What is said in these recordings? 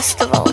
festival.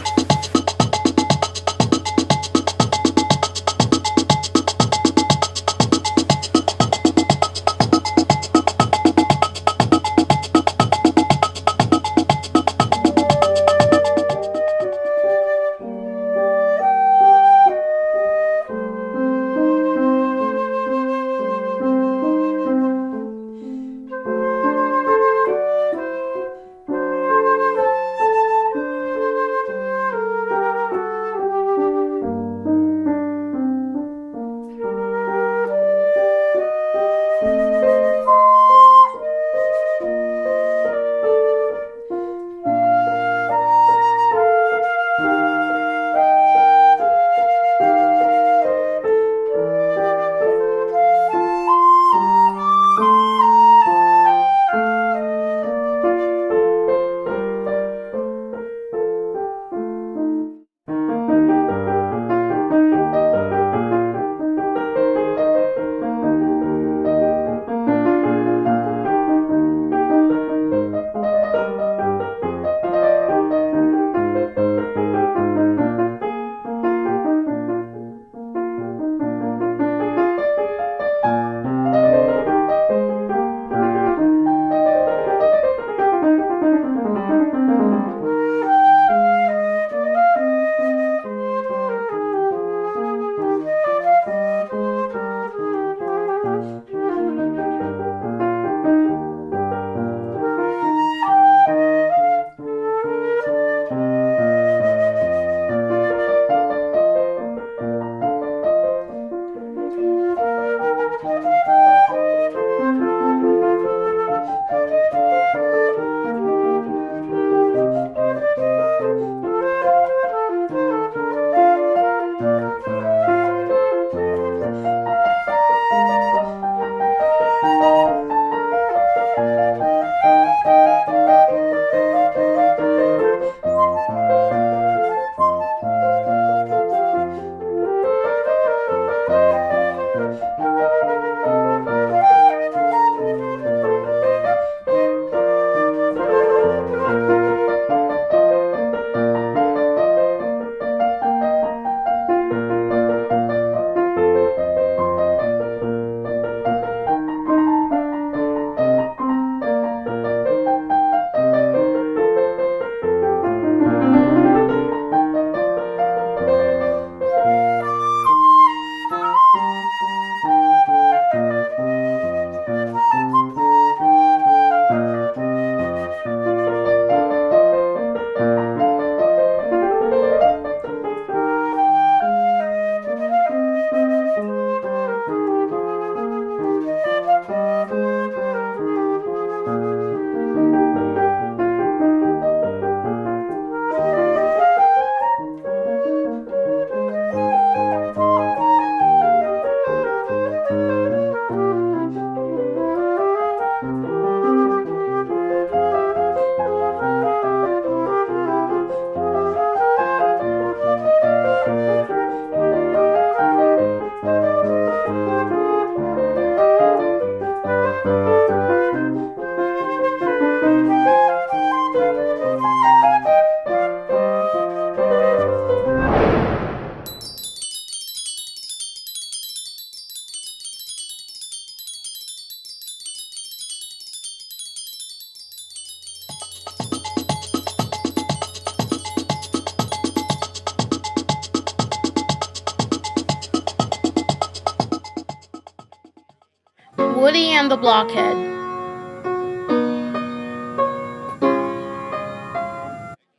Woody and the Blockhead.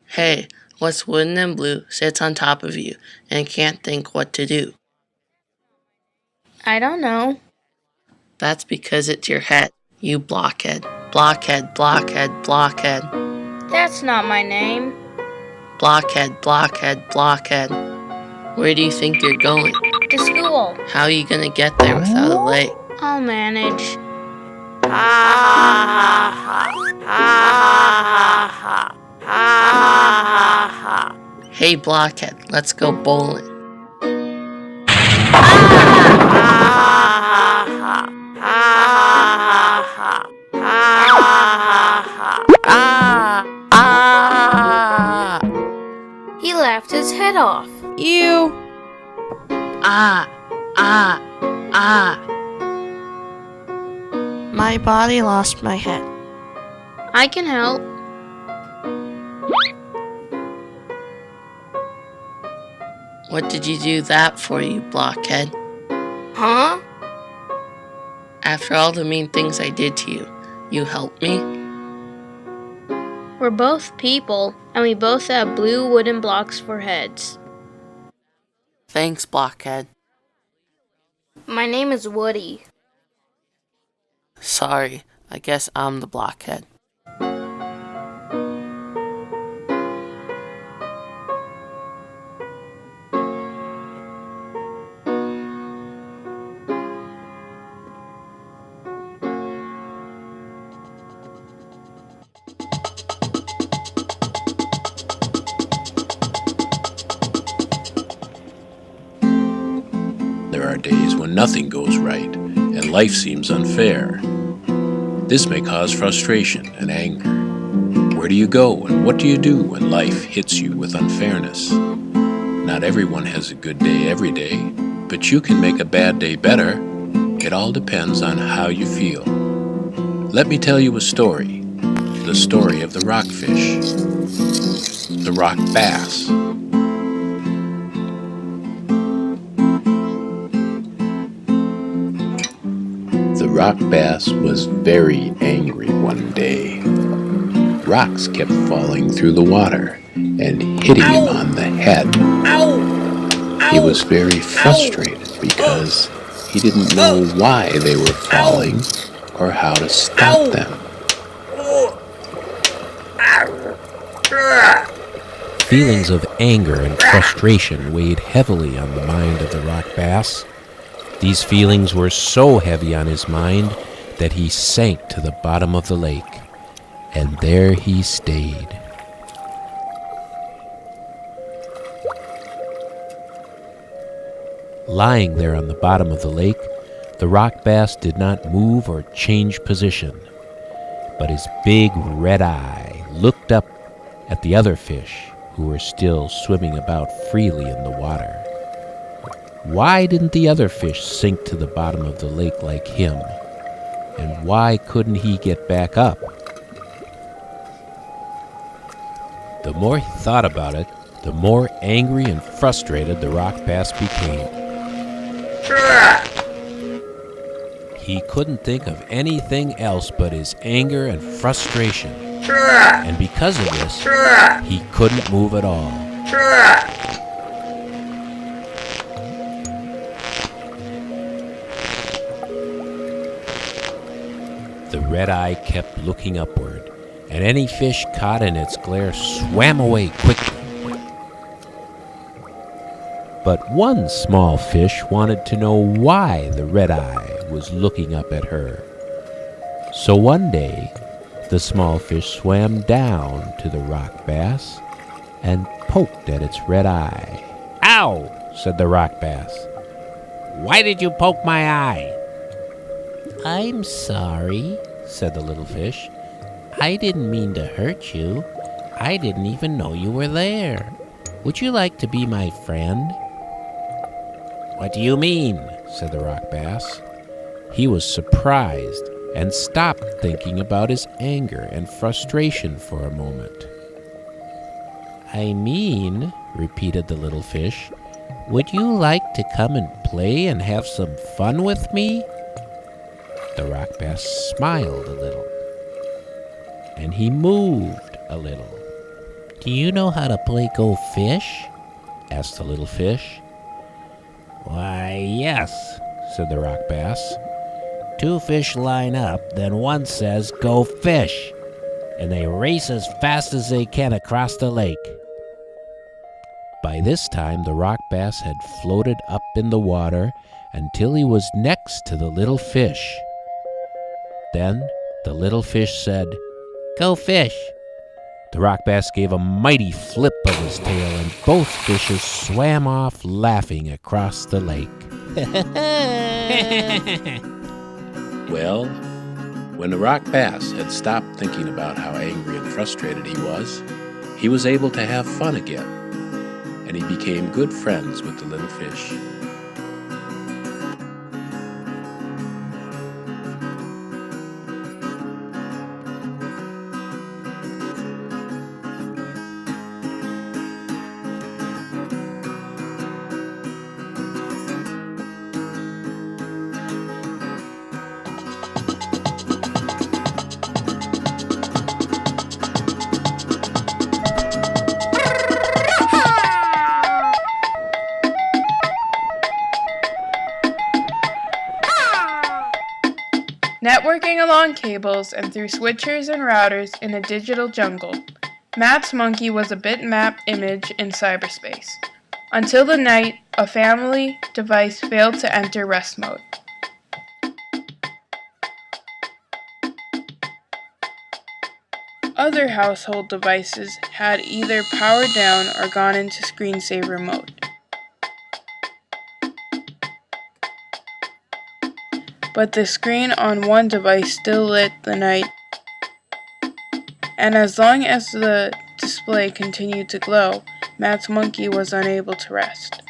Hey, what's wooden and blue sits on top of you and can't think what to do? I don't know. That's because it's your head, you blockhead. Blockhead, blockhead, blockhead. That's not my name. Blockhead, blockhead, blockhead. Where do you think you're going? To school. How are you gonna get there without a leg? I'll manage. Hey, blockhead, let's go bowling. off. Ew! Ah, ah, ah. My body lost my head. I can help. What did you do that for, you blockhead? Huh? After all the mean things I did to you, you helped me? We're both people, and we both have blue wooden blocks for heads. Thanks, blockhead. My name is Woody. Sorry, I guess I'm the blockhead. There are days when nothing goes right and life seems unfair. This may cause frustration and anger. Where do you go and what do you do when life hits you with unfairness? Not everyone has a good day every day, but you can make a bad day better. It all depends on how you feel. Let me tell you a story. The story of the rockfish, the rock bass. The rock bass was very angry one day. Rocks kept falling through the water and hitting him on the head. He was very frustrated because he didn't know why they were falling or how to stop them. Feelings of anger and frustration weighed heavily on the mind of the rock bass. These feelings were so heavy on his mind that he sank to the bottom of the lake, and there he stayed. Lying there on the bottom of the lake, the rock bass did not move or change position, but his big red eye looked up at the other fish who were still swimming about freely in the water. Why didn't the other fish sink to the bottom of the lake like him? And why couldn't he get back up? The more he thought about it, the more angry and frustrated the rock bass became. He couldn't think of anything else but his anger and frustration. And because of this, he couldn't move at all. The red eye kept looking upward, and any fish caught in its glare swam away quickly. But one small fish wanted to know why the red eye was looking up at her. So one day, the small fish swam down to the rock bass and poked at its red eye. "Ow!" said the rock bass. "Why did you poke my eye?" "I'm sorry," said the little fish. "I didn't mean to hurt you. I didn't even know you were there. Would you like to be my friend?" "What do you mean?" said the rock bass. He was surprised and stopped thinking about his anger and frustration for a moment. "I mean," repeated the little fish, "would you like to come and play and have some fun with me?" The rock bass smiled a little, and he moved a little. "Do you know how to play Go Fish?" asked the little fish. "Why, yes," said the rock bass. "Two fish line up, then one says, 'Go fish,' and they race as fast as they can across the lake." By this time, the rock bass had floated up in the water until he was next to the little fish. Then the little fish said, "Go fish." The rock bass gave a mighty flip of his tail, and both fishes swam off laughing across the lake. Well, when the rock bass had stopped thinking about how angry and frustrated he was able to have fun again. and he became good friends with the little fish. Networking along cables and through switchers and routers in a digital jungle, Matt's monkey was a bitmap image in cyberspace. Until the night a family device failed to enter rest mode. Other household devices had either powered down or gone into screensaver mode. But the screen on one device still lit the night, and as long as the display continued to glow, Matt's monkey was unable to rest.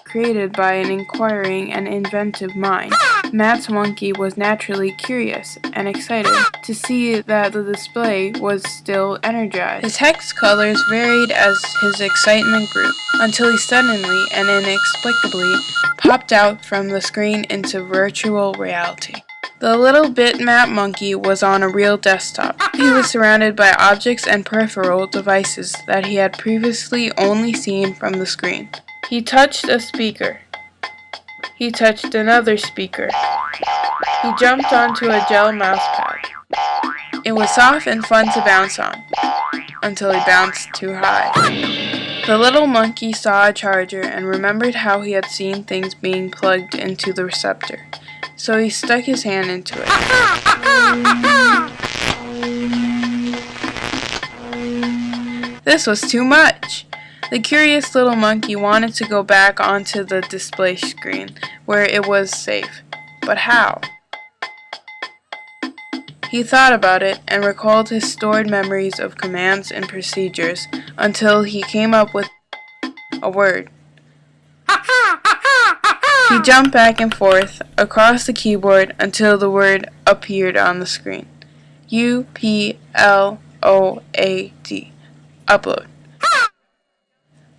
Created by an inquiring and inventive mind, Matt's monkey was naturally curious and excited to see that the display was still energized. His hex colors varied as his excitement grew, until he suddenly and inexplicably popped out from the screen into virtual reality. The little bitmap monkey was on a real desktop. He was surrounded by objects and peripheral devices that he had previously only seen from the screen. He touched a speaker. He touched another speaker. He jumped onto a gel mouse pad. It was soft and fun to bounce on, until he bounced too high. The little monkey saw a charger and remembered how he had seen things being plugged into the receptor, so he stuck his hand into it. This was too much! The curious little monkey wanted to go back onto the display screen, where it was safe. But how? He thought about it and recalled his stored memories of commands and procedures until he came up with a word. He jumped back and forth across the keyboard until the word appeared on the screen. UPLOAD. Upload.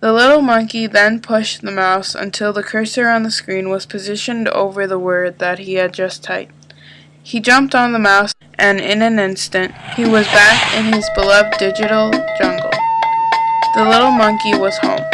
The little monkey then pushed the mouse until the cursor on the screen was positioned over the word that he had just typed. He jumped on the mouse, and in an instant, he was back in his beloved digital jungle. The little monkey was home.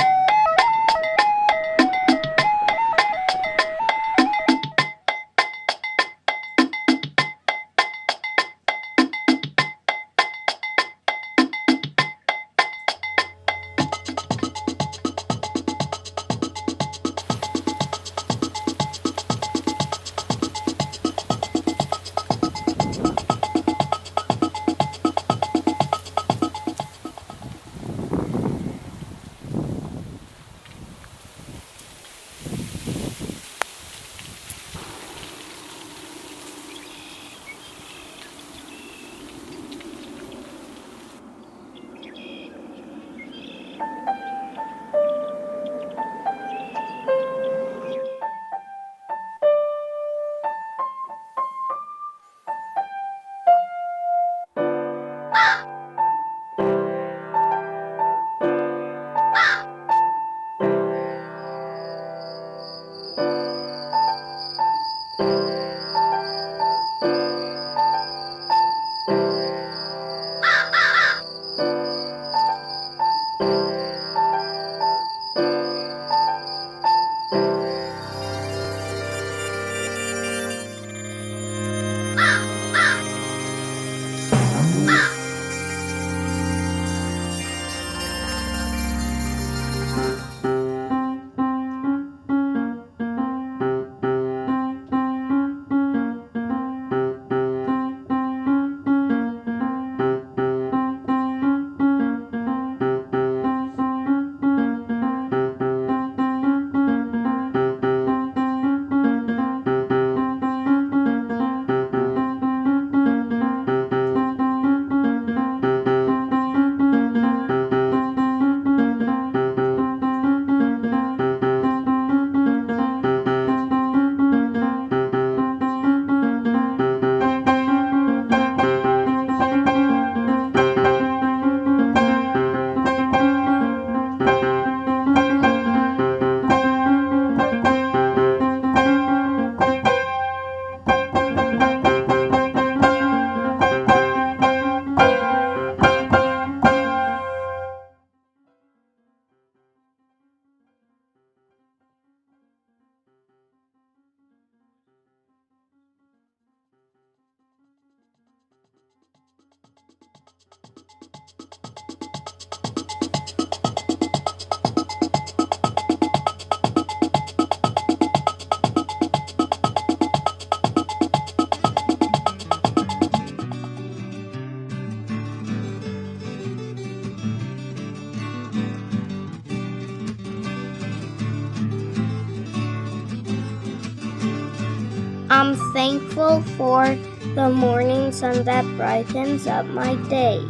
I'm thankful for the morning sun that brightens up my day.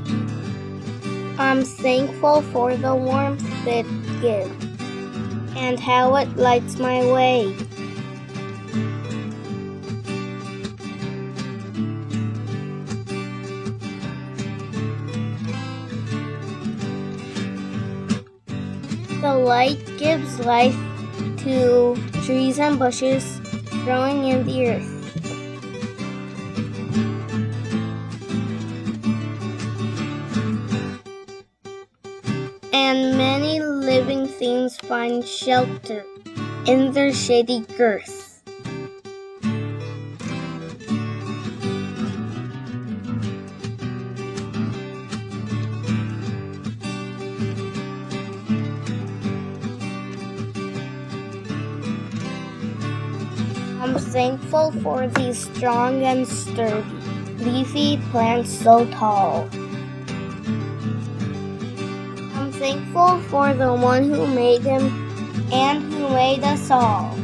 I'm thankful for the warmth it gives and how it lights my way. The light gives life to trees and bushes growing in the earth. And many living things find shelter in their shady girth. I'm thankful for these strong and sturdy, leafy plants so tall. I'm thankful for the one who made him and who made us all.